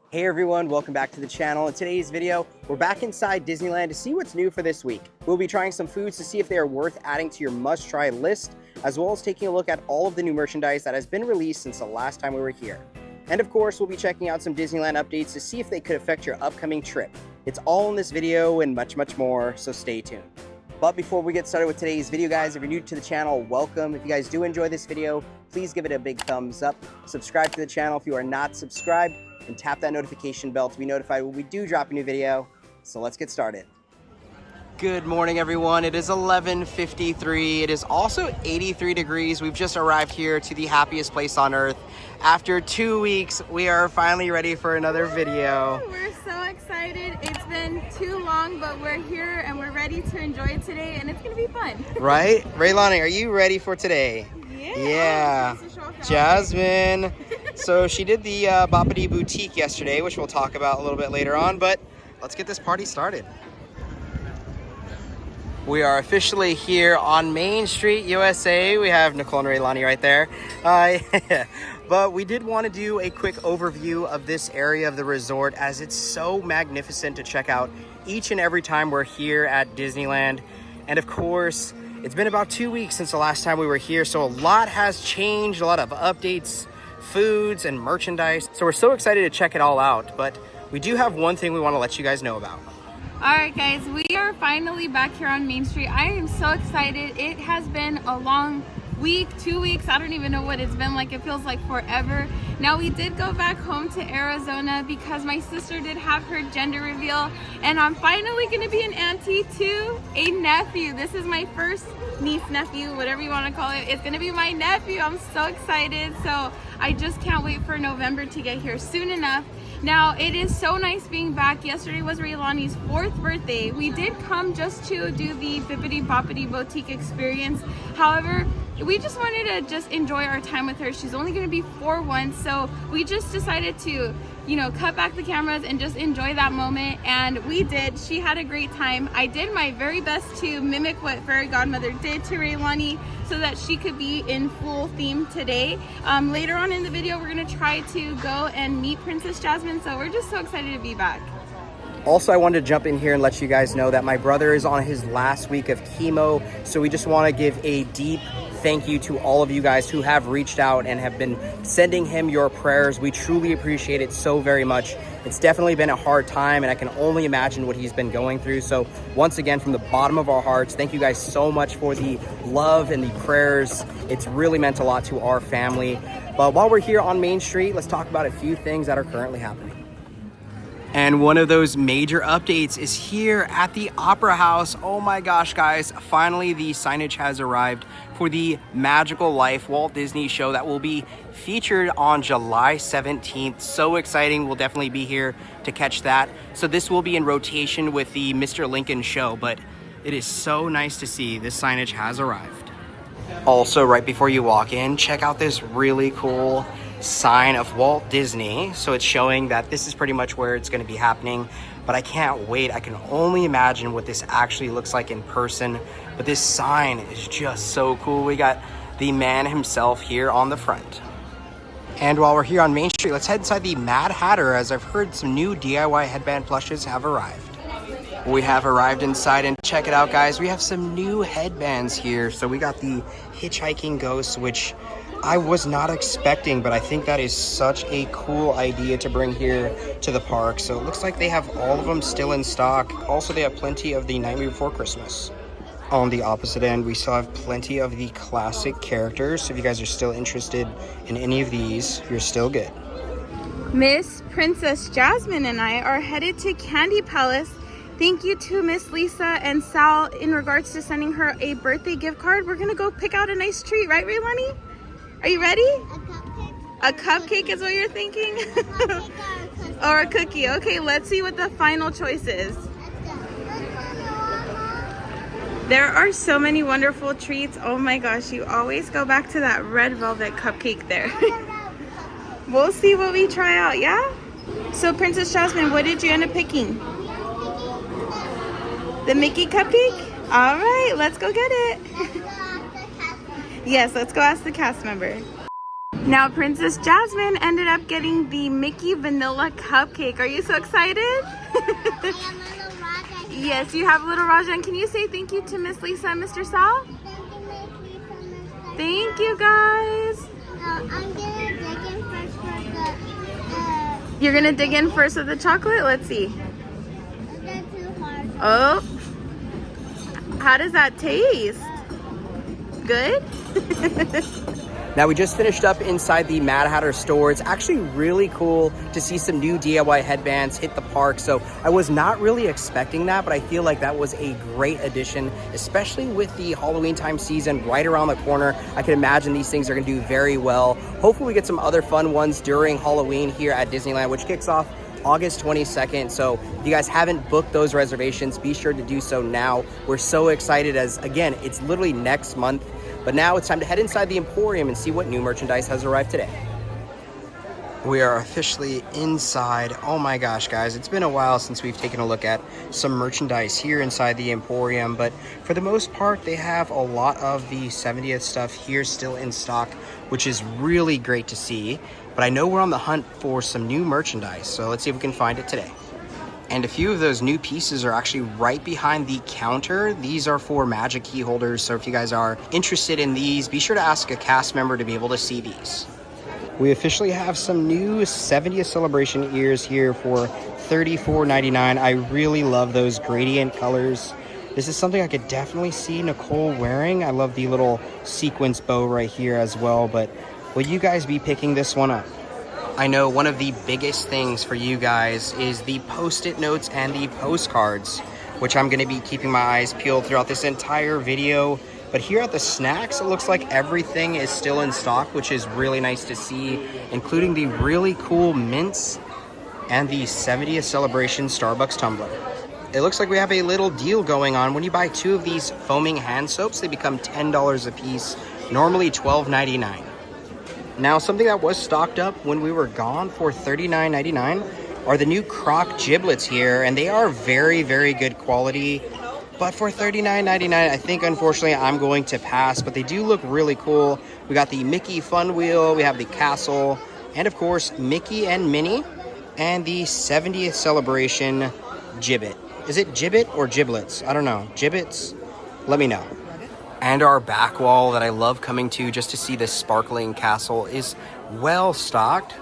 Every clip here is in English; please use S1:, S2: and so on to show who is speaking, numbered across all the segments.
S1: Hey everyone, welcome back to the channel. In today's video, we're back inside Disneyland to see what's new for this week. We'll be trying some foods to see if they are worth adding to your must-try list, as well as taking a look at all of the new merchandise that has been released since the last time we were here. And of course, we'll be checking out some Disneyland updates to see if they could affect your upcoming trip. It's all in this video and much more, so stay tuned. But before we get started with today's video, guys, if you're new to the channel, welcome. If you guys do enjoy this video, please give it a big thumbs up. Subscribe to the channel if you are not subscribed, and tap that notification bell to be notified when we do drop a new video. So let's get started. Good morning, everyone. It is 11:53. It is also 83 degrees. We've just arrived here to the happiest place on earth. After 2 weeks, we are finally ready for another video.
S2: We're so excited. It's been too long, but we're here and we're ready to enjoy it today, and it's gonna be fun.
S1: Right? Raylani, are you ready for today? Yeah. Jasmine. So she did the Boppity Boutique yesterday, which we'll talk about a little bit later on, but let's get this party started. We are officially here on Main Street, USA. We have Nicole and Raylani right there. But we did want to do a quick overview of this area of the resort, as it's so magnificent to check out each and every time we're here at Disneyland. And of course, it's been about 2 weeks since the last time we were here, so a lot has changed, a lot of updates, foods, and merchandise. So we're so excited to check it all out, but we do have one thing we want to let you guys know about.
S2: All right, guys, we are finally back here on Main Street. I am so excited. It has been a long week, 2 weeks. I don't even know what it's been like. It feels like forever. Now, we did go back home to Arizona because my sister did have her gender reveal, and I'm finally going to be an auntie to a nephew. This is my first niece, nephew, whatever you want to call it. It's going to be my nephew. I'm so excited. So I just can't wait for November to get here soon enough. Now, it is so nice being back. Yesterday was Raylani's 4th birthday. We did come just to do the Bippity Boppity Boutique experience. However, we just wanted to just enjoy our time with her. She's only going to be 4 so we just decided to, cut back the cameras and just enjoy that moment, and we did. She had a great time. I did my very best to mimic what Fairy Godmother did to Raylani so that she could be in full theme today. Later on in the video, we're going to try to go and meet Princess Jasmine, so we're just so excited to be back.
S1: Also, I wanted to jump in here and let you guys know that my brother is on his last week of chemo, so we just want to give a deep thank you to all of you guys who have reached out and have been sending him your prayers. We truly appreciate it so very much. It's definitely been a hard time, and I can only imagine what he's been going through. So once again, from the bottom of our hearts, thank you guys so much for the love and the prayers. It's really meant a lot to our family. But while we're here on Main Street, let's talk about a few things that are currently happening. And one of those major updates is here at the Opera House. Oh my gosh, guys, finally the signage has arrived for the Magical Life Walt Disney show that will be featured on July 17th. So exciting. We'll definitely be here to catch that. So this will be in rotation with the Mr. Lincoln show, but it is so nice to see this signage has arrived. Also, right before you walk in, check out this really cool sign of Walt Disney. So it's showing that this is pretty much where it's going to be happening, but I can't wait. I can only imagine what this actually looks like in person, but this sign is just so cool. We got the man himself here on the front. And while we're here on Main Street, let's head inside the Mad Hatter, as I've heard some new DIY headband plushes have arrived. We have arrived inside, and check it out, guys. We have some new headbands here. So we got the Hitchhiking Ghost, which I was not expecting, but I think that is such a cool idea to bring here to the park. So it looks like they have all of them still in stock. Also, they have plenty of the Nightmare Before Christmas. On the opposite end, we still have plenty of the classic characters. So if you guys are still interested in any of these, you're still good.
S2: Miss Princess Jasmine and I are headed to Candy Palace. Thank you to Miss Lisa and Sal in regards to sending her a birthday gift card. We're going to go pick out a nice treat, right, Raylani? Are you ready?
S3: A cupcake.
S2: A cupcake is what you're thinking? Or a cookie. Okay, let's see what the final choice is. There are so many wonderful treats. Oh my gosh, you always go back to that red velvet cupcake there. We'll see what we try out, yeah? So Princess Jasmine, what did you end up picking? The Mickey cupcake? All right, let's go get it. Yes, let's go ask the cast member. Now Princess Jasmine ended up getting the Mickey vanilla cupcake. Are you so excited? Yes, you have little Raja. And can you say thank you to Miss Lisa and Mr. Sal? Thank you, guys.
S3: I'm gonna dig in first for the
S2: You're gonna dig in first with the chocolate? Let's see.
S3: that's too hard.
S2: Oh, how does that taste? Good?
S1: Now we just finished up inside the Mad Hatter store. It's actually really cool to see some new DIY headbands hit the park. So I was not really expecting that, but I feel like that was a great addition, especially with the Halloween time season right around the corner. I can imagine these things are gonna do very well. Hopefully we get some other fun ones during Halloween here at Disneyland, which kicks off August 22nd. So if you guys haven't booked those reservations, be sure to do so now. We're so excited as, again, it's literally next month. But now it's time to head inside the Emporium and see what new merchandise has arrived today. We are officially inside. Oh my gosh, guys, it's been a while since we've taken a look at some merchandise here inside the Emporium, but for the most part, they have a lot of the 70th stuff here still in stock, which is really great to see. But I know we're on the hunt for some new merchandise, so let's see if we can find it today. And a few of those new pieces are actually right behind the counter. These are for magic key holders, so if you guys are interested in these, be sure to ask a cast member to be able to see these. We officially have some new 70th celebration ears here for $34.99. I really love those gradient colors. This is something I could definitely see Nicole wearing. I love the little sequence bow right here as well, but will you guys be picking this one up? I know one of the biggest things for you guys is the post-it notes and the postcards, which I'm going to be keeping my eyes peeled throughout this entire video. But here at the snacks, it looks like everything is still in stock, which is really nice to see, including the really cool mints and the 70th celebration Starbucks tumbler. It looks like we have a little deal going on. When you buy 2 of these foaming hand soaps, they become $10 a piece, normally $12.99. Now, something that was stocked up when we were gone for $39.99 are the new crock giblets here, and they are very, very good quality. But for $39.99, I think, unfortunately, I'm going to pass, but they do look really cool. We got the Mickey Fun Wheel, we have the castle, and of course, Mickey and Minnie, and the 70th celebration gibbet. Is it gibbet or giblets? I don't know. Gibbets? Let me know. And our back wall that I love coming to just to see this sparkling castle is well stocked.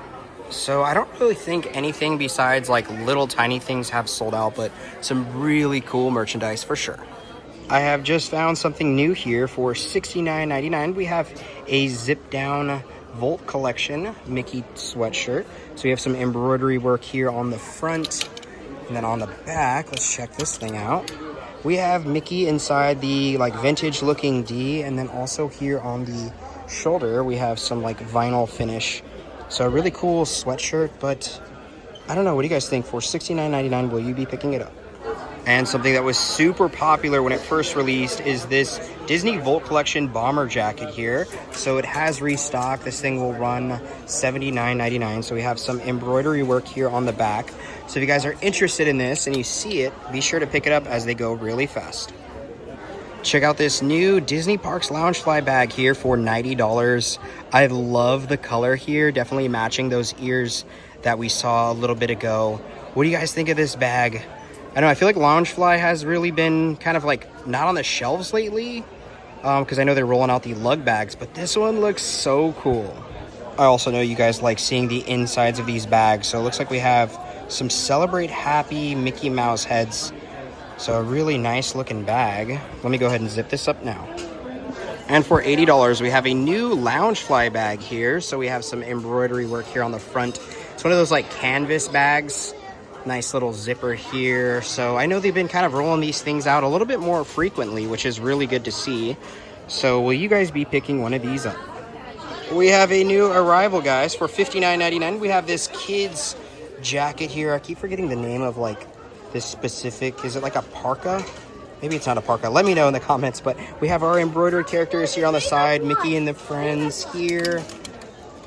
S1: So I don't really think anything besides like little tiny things have sold out, but some really cool merchandise for sure. I have just found something new here for $69.99. We have a zip down Volt collection Mickey sweatshirt. So we have some embroidery work here on the front, and then on the back, let's check this thing out. We have Mickey inside the like vintage looking D, and then also here on the shoulder we have some like vinyl finish. So a really cool sweatshirt, but I don't know, what do you guys think? For $69.99, will you be picking it up? And something that was super popular when it first released is this Disney Volt Collection bomber jacket here. So it has restocked. This thing will run $79.99. So we have some embroidery work here on the back. So if you guys are interested in this and you see it, be sure to pick it up as they go really fast. Check out this new Disney Parks Loungefly bag here for $90. I love the color here, definitely matching those ears that we saw a little bit ago. What do you guys think of this bag? I know, I feel like Loungefly has really been kind of like not on the shelves lately, because I know they're rolling out the lug bags, but this one looks so cool. I also know you guys like seeing the insides of these bags, so it looks like we have some Celebrate Happy Mickey Mouse heads. So a really nice looking bag. Let me go ahead and zip this up now. And for $80, we have a new Loungefly bag here. So we have some embroidery work here on the front. It's one of those like canvas bags. Nice little zipper here. So I know they've been kind of rolling these things out a little bit more frequently, which is really good to see. So will you guys be picking one of these up? We have a new arrival, guys, for $59.99. We have this kids jacket here. I keep forgetting the name of like this specific, is it like a parka? Maybe it's not a parka. Let me know in the comments. But we have our embroidered characters here on the side, Mickey and the friends here.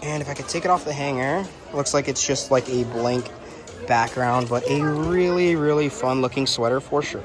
S1: And if I could take it off the hanger, looks like it's just like a blank background, but a really, really fun looking sweater for sure.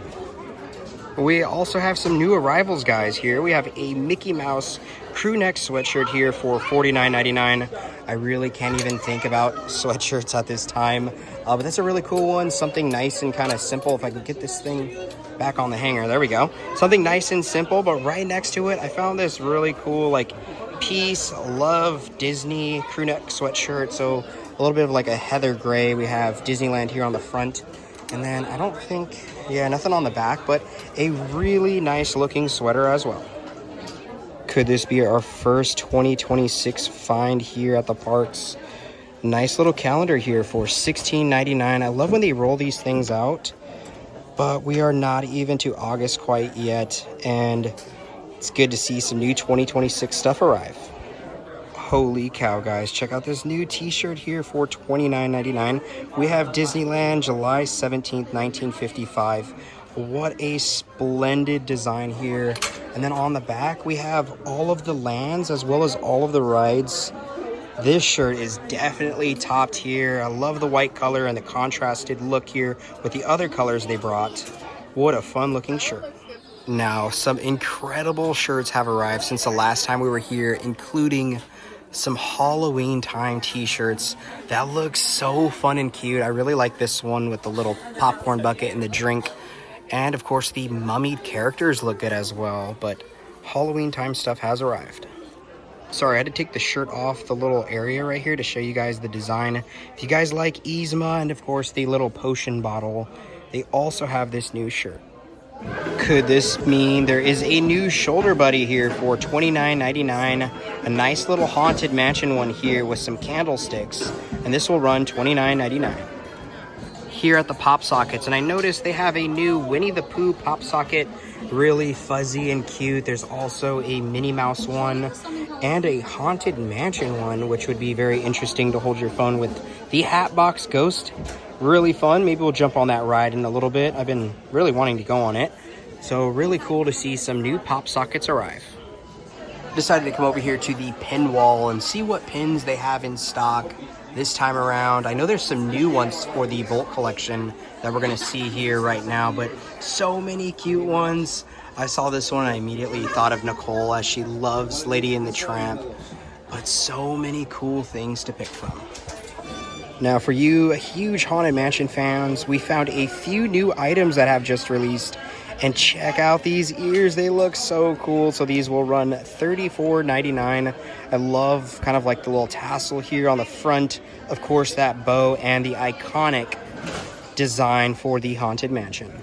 S1: We also have some new arrivals, guys, here. We have a Mickey Mouse crew neck sweatshirt here for $49.99. I really can't even think about sweatshirts at this time. But that's a really cool one. Something nice and kind of simple. If I can get this thing back on the hanger. There we go. Something nice and simple, but right next to it, I found this really cool, like, Peace, Love, Disney crew neck sweatshirt. So a little bit of like a heather gray. We have Disneyland here on the front. And then I don't think, yeah, nothing on the back, but a really nice looking sweater as well. Could this be our first 2026 find here at the parks? Nice little calendar here for $16.99. I love when they roll these things out, but we are not even to August quite yet, and it's good to see some new 2026 stuff arrive. Holy cow, guys. Check out this new t-shirt here for $29.99. We have Disneyland, July 17th, 1955. What a splendid design here. And then on the back, we have all of the lands as well as all of the rides. This shirt is definitely top tier. I love the white color and the contrasted look here with the other colors they brought. What a fun looking shirt. Now, some incredible shirts have arrived since the last time we were here, including some Halloween time t-shirts that look so fun and cute. I really like this one with the little popcorn bucket and the drink. And of course the mummied characters look good as well, but Halloween time stuff has arrived. Sorry, I had to take the shirt off the little area right here to show you guys the design. If you guys like Yzma and of course the little potion bottle, they also have this new shirt. Could this mean there is a new shoulder buddy here for $29.99? A nice little haunted mansion one here with some candlesticks, and this will run $29.99. Here at the Pop Sockets, and I noticed they have a new Winnie the Pooh Pop Socket, really fuzzy and cute. There's also a Minnie Mouse one and a Haunted Mansion one, which would be very interesting to hold your phone with. The Hatbox Ghost, really fun. Maybe we'll jump on that ride in a little bit. I've been really wanting to go on it. So really cool to see some new Pop Sockets arrive. Decided to come over here to the pin wall and see what pins they have in stock this time around. I know there's some new ones for the Volt collection that we're going to see here right now, but so many cute ones. I saw this one and I immediately thought of Nicole as she loves Lady and the Tramp, but so many cool things to pick from. Now for you huge Haunted Mansion fans, we found a few new items that have just released. And check out these ears, they look so cool. So these will run $34.99. I love kind of like the little tassel here on the front. Of course, that bow and the iconic design for the Haunted Mansion.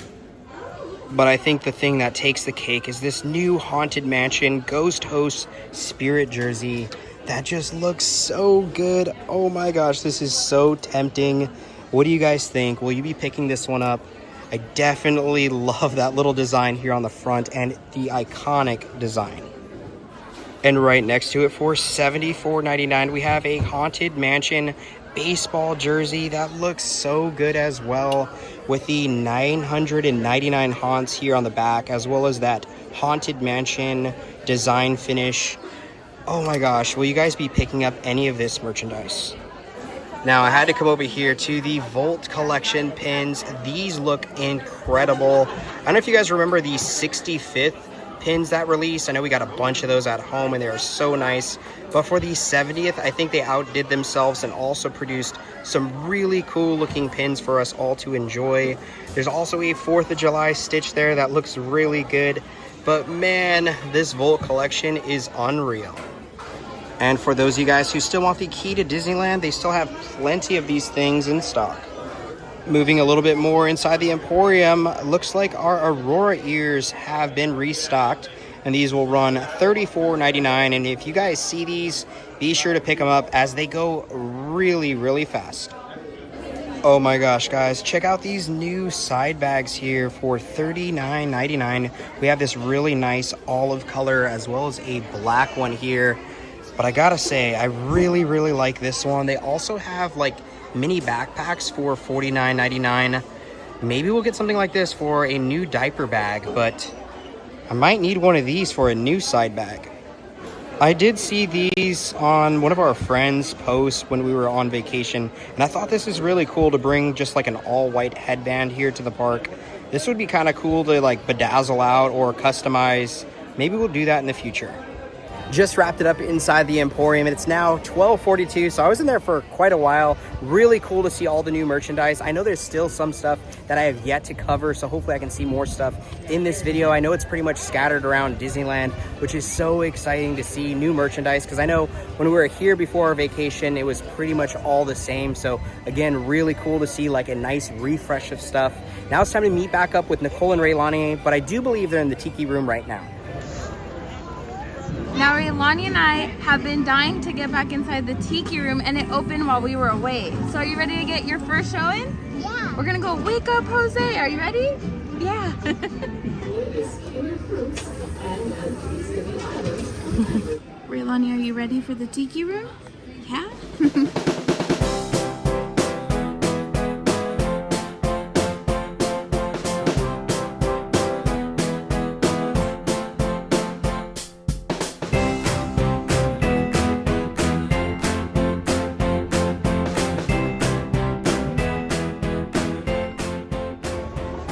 S1: But I think the thing that takes the cake is this new Haunted Mansion Ghost Host Spirit jersey. That just looks so good. Oh my gosh, this is so tempting. What do you guys think? Will you be picking this one up? I definitely love that little design here on the front and the iconic design. And right next to it for $74.99, we have a Haunted Mansion baseball jersey that looks so good as well, with the 999 haunts here on the back, as well as that Haunted Mansion design finish. Oh my gosh, will you guys be picking up any of this merchandise? Now, I had to come over here to the Volt collection pins. These look incredible. I don't know if you guys remember the 65th pins that released. I know we got a bunch of those at home and they are so nice. But for the 70th, I think they outdid themselves and also produced some really cool looking pins for us all to enjoy. There's also a 4th of July stitch there that looks really good. But man, this Volt collection is unreal. And for those of you guys who still want the key to Disneyland, they still have plenty of these things in stock. Moving a little bit more inside the Emporium, looks like our Aurora ears have been restocked, and these will run $34.99. And if you guys see these, be sure to pick them up as they go really, really fast. Oh my gosh, guys, check out these new side bags here for $39.99. We have this really nice olive color as well as a black one here. But I gotta say, I really, really like this one. They also have like mini backpacks for $49.99. Maybe we'll get something like this for a new diaper bag, but I might need one of these for a new side bag. I did see these on one of our friends' posts when we were on vacation, and I thought this is really cool to bring just like an all-white headband here to the park. This would be kind of cool to like bedazzle out or customize. Maybe we'll do that in the future. Just wrapped it up inside the Emporium, and it's now 12:42, so I was in there for quite a while. Really cool to see all the new merchandise. I know there's still some stuff that I have yet to cover, so hopefully I can see more stuff in this video. I know it's pretty much scattered around Disneyland, which is so exciting to see new merchandise, because I know when we were here before our vacation, it was pretty much all the same. So again, really cool to see like a nice refresh of stuff. Now it's time to meet back up with Nicole and Raylani, but I do believe they're in the Tiki Room right now.
S2: Now Raylani and I have been dying to get back inside the Tiki Room, and it opened while we were away. So are you ready to get your first showing?
S3: Yeah.
S2: We're gonna go wake up Jose. Are you ready? Yeah. Raylani, are you ready for the Tiki Room? Yeah?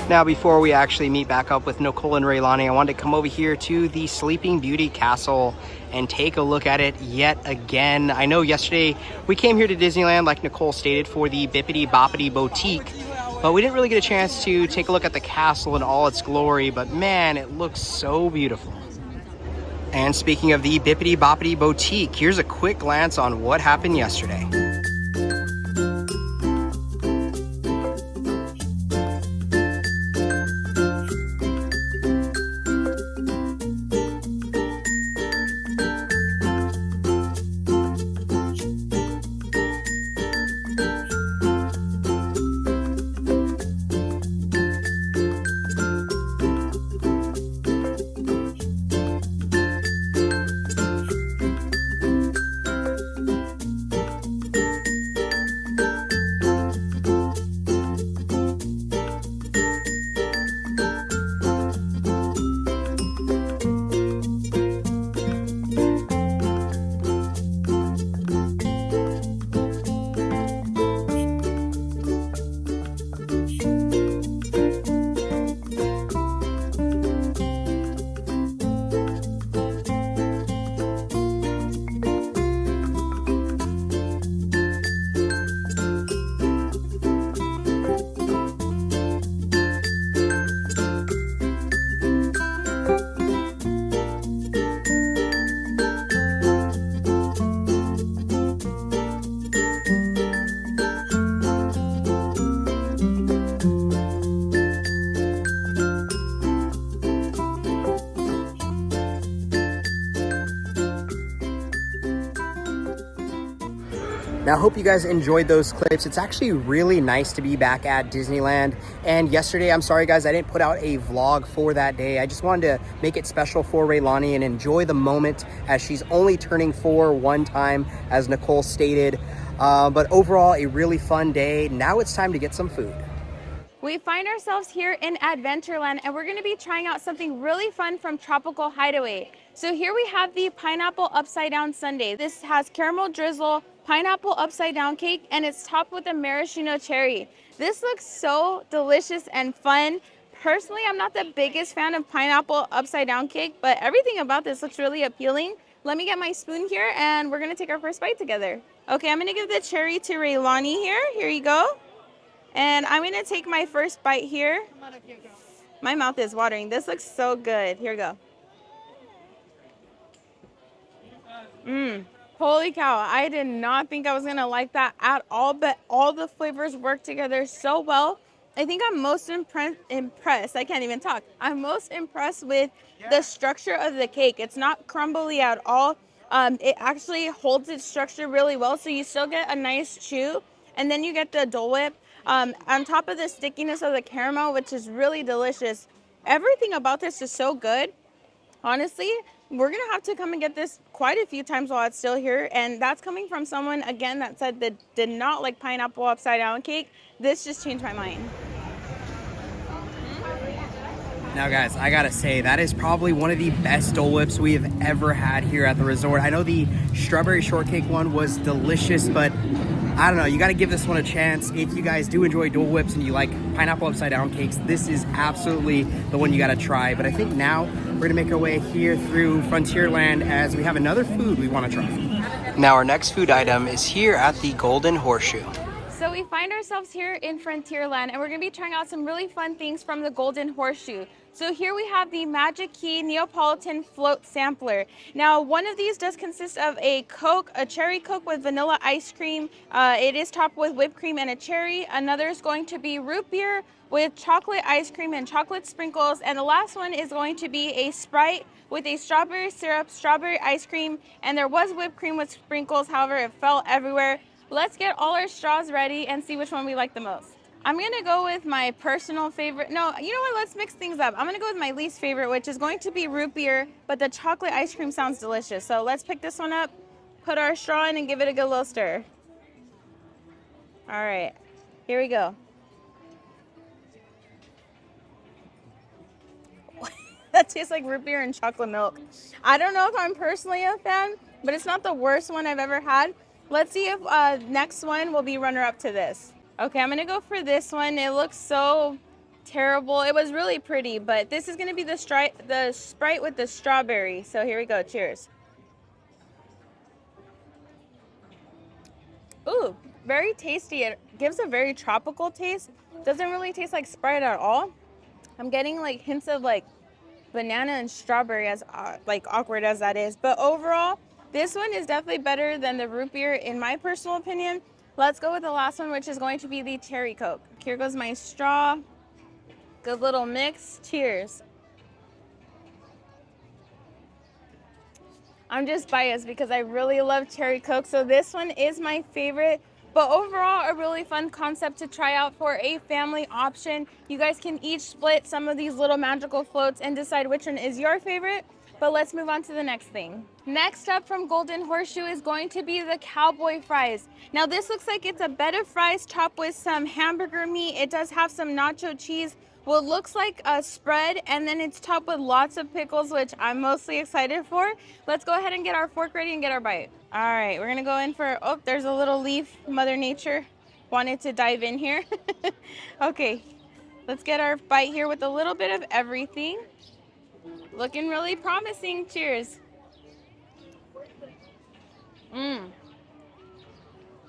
S1: Now, before we actually meet back up with Nicole and Raylani, I wanted to come over here to the Sleeping Beauty Castle and take a look at it yet again. I know yesterday we came here to Disneyland, like Nicole stated, for the Bippity Boppity Boutique, but we didn't really get a chance to take a look at the castle in all its glory, but man, it looks so beautiful. And speaking of the Bippity Boppity Boutique, here's a quick glance on what happened yesterday. Now, I hope you guys enjoyed those clips. It's actually really nice to be back at Disneyland. And yesterday, I'm sorry guys, I didn't put out a vlog for that day. I just wanted to make it special for Raylani and enjoy the moment, as she's only turning 4 one time, as Nicole stated. But overall, a really fun day. Now it's time to get some food.
S2: We find ourselves here in Adventureland, and we're going to be trying out something really fun from Tropical Hideaway. So here we have the pineapple upside down sundae. This has caramel drizzle, pineapple upside down cake, and it's topped with a maraschino cherry. This looks so delicious and fun. Personally, I'm not the biggest fan of pineapple upside down cake, but everything about this looks really appealing. Let me get my spoon here, and we're going to take our first bite together. Okay, I'm going to give the cherry to Raylani here. Here you go. And I'm going to take my first bite here. My mouth is watering. This looks so good. Here we go. Holy cow. I did not think I was going to like that at all, but all the flavors work together so well. I think I'm most impressed. I can't even talk. I'm most impressed with the structure of the cake. It's not crumbly at all. It actually holds its structure really well, so you still get a nice chew. And then you get the Dole Whip. On top of the stickiness of the caramel, which is really delicious. Everything about this is so good. Honestly, we're going to have to come and get this quite a few times while it's still here. And that's coming from someone, again, that said that did not like pineapple upside down cake. This just changed my mind.
S1: Now guys, I gotta say, that is probably one of the best Dole Whips we have ever had here at the resort. I know the strawberry shortcake one was delicious, but I don't know, you gotta give this one a chance. If you guys do enjoy Dole Whips and you like pineapple upside down cakes, this is absolutely the one you gotta try. But I think now we're gonna make our way here through Frontierland as we have another food we wanna try. Now our next food item is here at the Golden Horseshoe.
S2: So we find ourselves here in Frontierland, and we're going to be trying out some really fun things from the Golden Horseshoe. So here we have the Magic Key Neapolitan Float Sampler. Now, one of these does consist of a Coke, a cherry Coke with vanilla ice cream. It is topped with whipped cream and a cherry. Another is going to be root beer with chocolate ice cream and chocolate sprinkles. And the last one is going to be a Sprite with a strawberry syrup, strawberry ice cream, and there was whipped cream with sprinkles. However, it fell everywhere. Let's get all our straws ready and see which one we like the most. I'm gonna go with my personal favorite. No, you know what? Let's mix things up. I'm gonna go with my least favorite, which is going to be root beer, but the chocolate ice cream sounds delicious. So let's pick this one up, put our straw in, and give it a good little stir. All right, here we go. That tastes like root beer and chocolate milk. I don't know if I'm personally a fan, but it's not the worst one I've ever had. Let's see if next one will be runner-up to this. Okay, I'm gonna go for this one. It looks so terrible. It was really pretty, but this is gonna be the Sprite with the strawberry. So here we go, cheers. Ooh, very tasty. It gives a very tropical taste. Doesn't really taste like Sprite at all. I'm getting like hints of like banana and strawberry, as like awkward as that is. But overall, this one is definitely better than the root beer in my personal opinion. Let's go with the last one, which is going to be the cherry Coke. Here goes my straw. Good little mix. Cheers. I'm just biased because I really love cherry Coke, so this one is my favorite. But overall, a really fun concept to try out for a family option. You guys can each split some of these little magical floats and decide which one is your favorite. But let's move on to the next thing. Next up from Golden Horseshoe is going to be the cowboy fries. Now this looks like it's a bed of fries topped with some hamburger meat. It does have some nacho cheese, what looks like a spread, and then it's topped with lots of pickles, which I'm mostly excited for. Let's go ahead and get our fork ready and get our bite. All right, we're gonna go in for, oh, there's a little leaf. Mother Nature wanted to dive in here. Okay, let's get our bite here with a little bit of everything. Looking really promising. Cheers.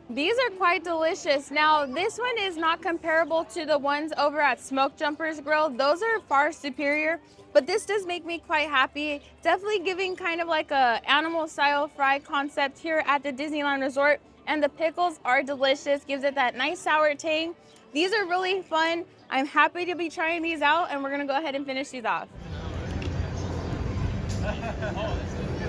S2: These are quite delicious. Now, this one is not comparable to the ones over at Smoke Jumpers Grill. Those are far superior, but this does make me quite happy. Definitely giving kind of like a animal style fry concept here at the Disneyland Resort. And the pickles are delicious. Gives it that nice sour tang. These are really fun. I'm happy to be trying these out, and we're gonna go ahead and finish these off.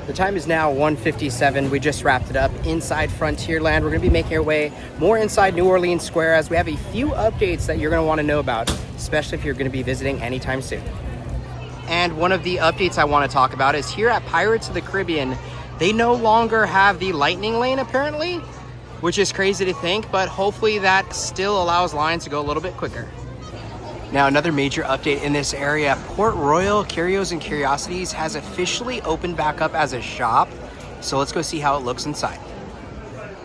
S1: The time is now 1:57. We just wrapped it up inside Frontierland. We're gonna be making our way more inside New Orleans Square as we have a few updates that you're gonna wanna know about, especially if you're gonna be visiting anytime soon. And one of the updates I wanna talk about is here at Pirates of the Caribbean, they no longer have the lightning lane apparently, which is crazy to think, but hopefully that still allows lines to go a little bit quicker. Now, another major update in this area, Port Royal Curios and Curiosities has officially opened back up as a shop. So let's go see how it looks inside.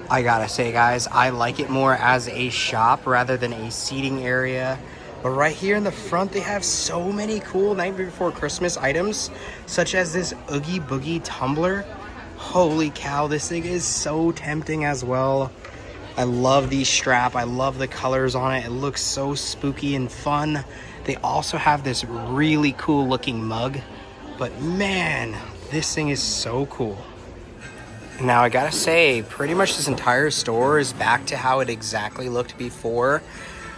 S1: I gotta say, guys, I like it more as a shop rather than a seating area. But right here in the front, they have so many cool Nightmare Before Christmas items, such as this Oogie Boogie tumbler. Holy cow, this thing is so tempting as well. I love the strap. I love the colors on it. It looks so spooky and fun. They also have this really cool looking mug, but man, this thing is so cool. Now I gotta say, pretty much this entire store is back to how it exactly looked before,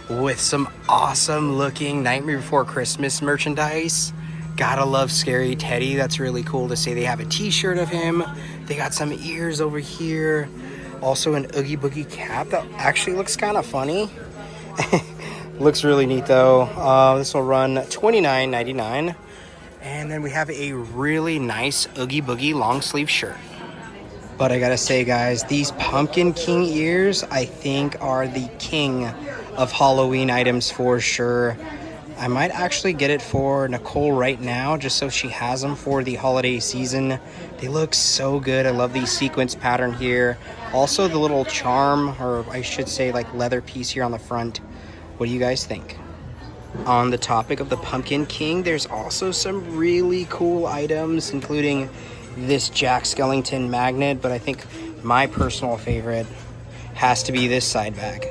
S1: with some awesome looking Nightmare Before Christmas merchandise. Gotta love Scary Teddy. That's really cool to see. They have a t-shirt of him. They got some ears over here. Also an Oogie Boogie cap that actually looks kind of funny. Looks really neat though. This will run $29.99. And then we have a really nice Oogie Boogie long sleeve shirt. But I gotta say, guys, these Pumpkin King ears I think are the king of Halloween items for sure. I might actually get it for Nicole right now, just so she has them for the holiday season. They look so good. I love the sequence pattern here. Also the little charm, or I should say like leather piece here on the front. What do you guys think? On the topic of the Pumpkin King, there's also some really cool items, including this Jack Skellington magnet, but I think my personal favorite has to be this side bag.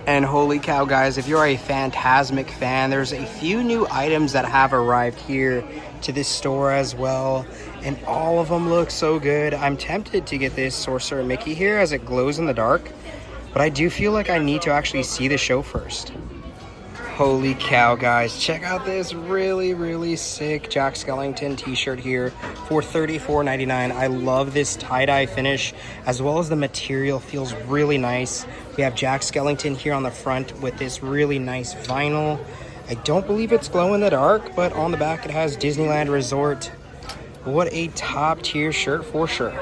S1: And holy cow, guys, if you're a Phantasmic fan, there's a few new items that have arrived here to this store as well. And all of them look so good. I'm tempted to get this Sorcerer Mickey here as it glows in the dark. But I do feel like I need to actually see the show first. Holy cow, guys. Check out this really sick Jack Skellington t-shirt here for $34.99. I love this tie-dye finish, as well as the material feels really nice. We have Jack Skellington here on the front with this really nice vinyl. I don't believe it's glow in the dark, but on the back it has Disneyland Resort. What a top tier shirt for sure.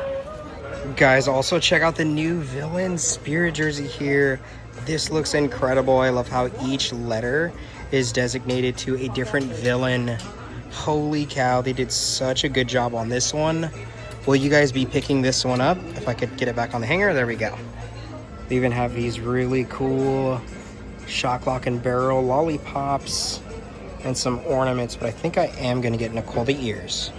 S1: Guys, also check out the new Villain Spirit jersey here. This looks incredible. I love how each letter is designated to a different villain. Holy cow, they did such a good job on this one. Will you guys be picking this one up? If I could get it back on the hanger, there we go. They even have these really cool shock, lock, and barrel lollipops and some ornaments, but I think I am gonna get Nicole the ears.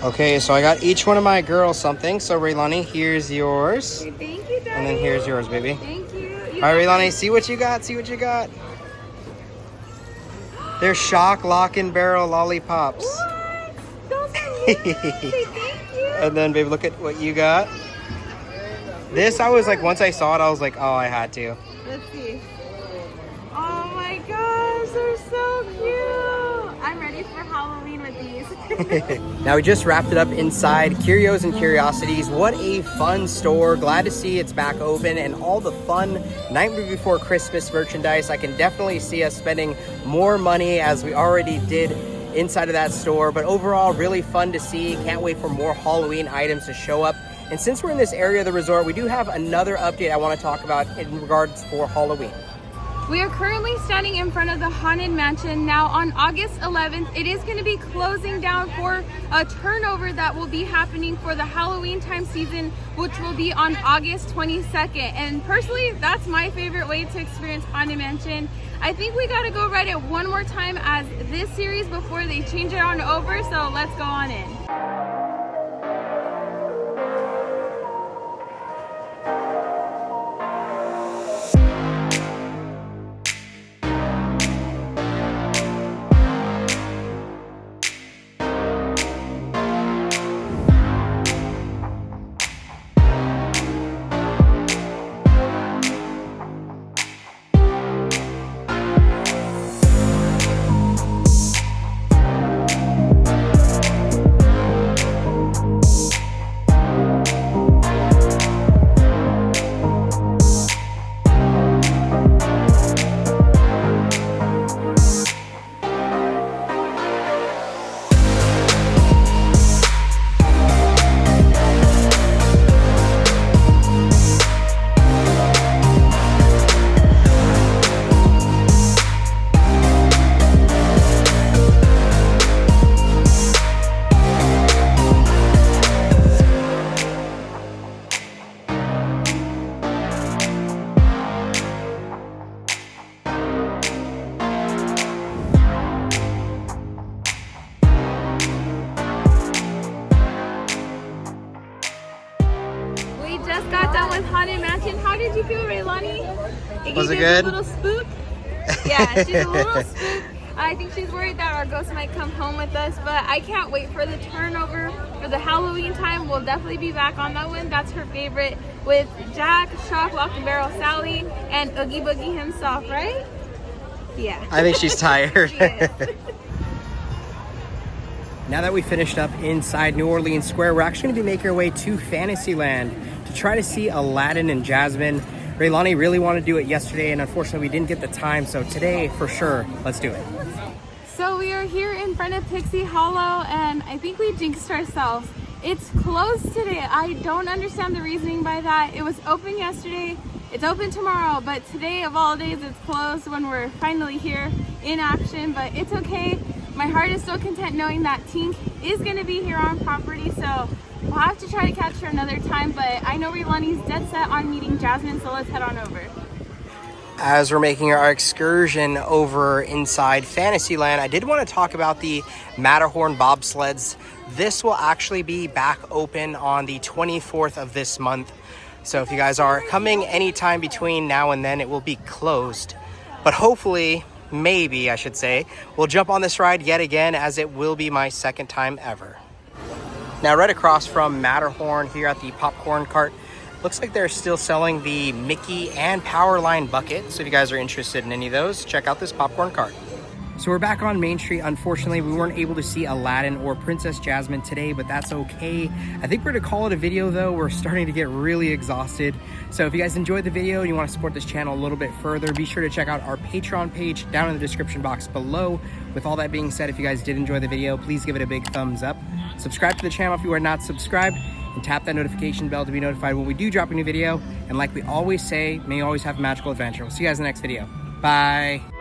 S1: Okay, so I got each one of my girls something. So Raylani, here's yours.
S2: Okay, thank you, Daddy.
S1: And then here's yours, baby.
S2: Thank you.
S1: All right, Raylani, see what you got. See what you got. They're shock, lock, and barrel lollipops.
S2: What? Those are really nice. Thank you.
S1: And then, babe, look at what you got. This, I was like, once I saw it, I was like, oh, I had to.
S2: Let's see. Oh my gosh, they're so cute. I'm ready for Halloween with these.
S1: Now we just wrapped it up inside Curios and Curiosities. What a fun store. Glad to see it's back open and all the fun Nightmare Before Christmas merchandise. I can definitely see us spending more money as we already did inside of that store, but overall really fun to see. Can't wait for more Halloween items to show up. And since we're in this area of the resort, we do have another update I want to talk about in regards for Halloween.
S2: We are currently standing in front of the Haunted Mansion. Now on August 11th, it is going to be closing down for a turnover that will be happening for the Halloween time season, which will be on August 22nd. And personally, that's my favorite way to experience Haunted Mansion. I think we got to go ride it one more time as this series before they change it on over, so let's go on in. Just got done with Haunted Mansion. How did you feel, Raylani?
S1: Was it good?
S2: A little spook? Yeah, she's a little spook. I think she's worried that our ghost might come home with us, but I can't wait for the turnover for the Halloween time. We'll definitely be back on that one. That's her favorite with Jack, Shock, Lock, and Barrel Sally, and Oogie Boogie himself, right? Yeah.
S1: I think she's tired.
S2: Yes.
S1: Now that we finished up inside New Orleans Square, we're actually going to be making our way to Fantasyland to try to see Aladdin and Jasmine. Raylani really wanted to do it yesterday, and unfortunately we didn't get the time, so today, for sure, let's do it.
S2: So we are here in front of Pixie Hollow, and I think we jinxed ourselves. It's closed today. I don't understand the reasoning by that. It was open yesterday. It's open tomorrow, but today of all days it's closed when we're finally here in action, but it's okay. My heart is still content knowing that Tink is gonna be here on property, so we'll have to try to catch her another time, but I know Rilani's dead set on meeting Jasmine, so let's head on over.
S1: As we're making our excursion over inside Fantasyland, I did want to talk about the Matterhorn bobsleds. This will actually be back open on the 24th of this month. So if you guys are coming anytime between now and then, it will be closed. But hopefully, maybe I should say, we'll jump on this ride yet again, as it will be my second time ever. Now, right across from Matterhorn here at the popcorn cart, looks like they're still selling the Mickey and Powerline bucket. So if you guys are interested in any of those, check out this popcorn cart. So we're back on Main Street. Unfortunately, we weren't able to see Aladdin or Princess Jasmine today, but that's okay. I think we're gonna call it a video though. We're starting to get really exhausted. So if you guys enjoyed the video and you wanna support this channel a little bit further, be sure to check out our Patreon page down in the description box below. With all that being said, if you guys did enjoy the video, please give it a big thumbs up. Subscribe to the channel if you are not subscribed, and tap that notification bell to be notified when we do drop a new video. And like we always say, may you always have a magical adventure. We'll see you guys in the next video. Bye.